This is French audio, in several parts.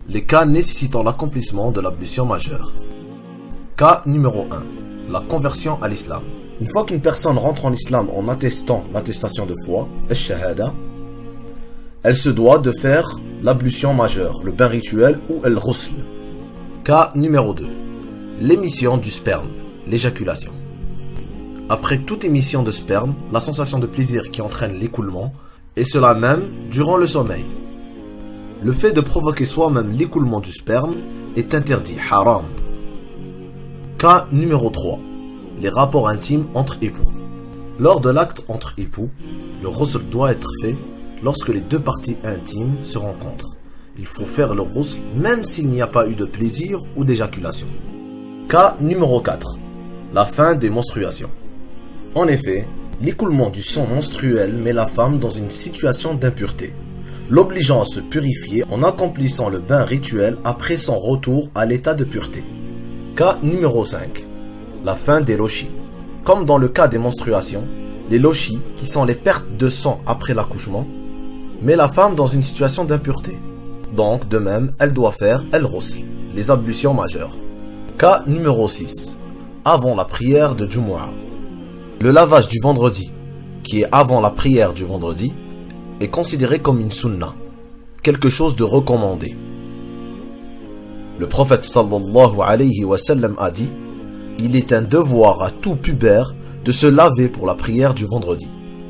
Les cas nécessitant l'accomplissement de l'ablution majeure. Cas numéro 1. La conversion à l'islam. Une fois qu'une personne rentre en islam en attestant l'attestation de foi, al-shahada, elle se doit de faire l'ablution majeure, le bain rituel ou al-ghusl. Cas numéro 2. L'émission du sperme, l'éjaculation. Après toute émission de sperme, la sensation de plaisir qui entraîne l'écoulement, et cela même durant le sommeil. Le fait de provoquer soi-même l'écoulement du sperme est interdit, haram. Cas numéro 3. Les rapports intimes entre époux. Lors de l'acte entre époux, le ghusl doit être fait lorsque les deux parties intimes se rencontrent. Il faut faire le ghusl même s'il n'y a pas eu de plaisir ou d'éjaculation. Cas numéro 4. La fin des menstruations. En effet, l'écoulement du sang menstruel met la femme dans une situation d'impureté, l'obligeant à se purifier en accomplissant le bain rituel après son retour à l'état de pureté. Cas numéro 5. La fin des lochis. Comme dans le cas des menstruations, les lochis, qui sont les pertes de sang après l'accouchement, met la femme dans une situation d'impureté. Donc, de même, elle doit faire al-ghusl, les ablutions majeures. Cas numéro 6. Avant la prière de Jumu'ah. Le lavage du vendredi, qui est avant la prière du vendredi, est considéré comme une sunna, quelque chose de recommandé. Le prophète sallallahu alayhi wa sallam a dit: il est un devoir à tout pubère de se laver pour la prière du vendredi.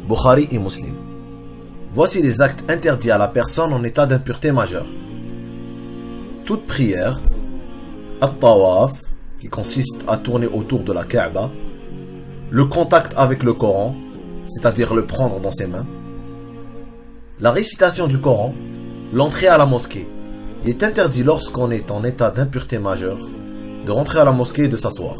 Bukhari et Muslim. Voici les actes interdits à la personne en état d'impureté majeure. Toute prière, at-tawaf, qui consiste à tourner autour de la Kaaba, le contact avec le Coran, c'est-à-dire le prendre dans ses mains, la récitation du Coran, l'entrée à la mosquée. Il est interdit lorsqu'on est en état d'impureté majeure de rentrer à la mosquée et de s'asseoir.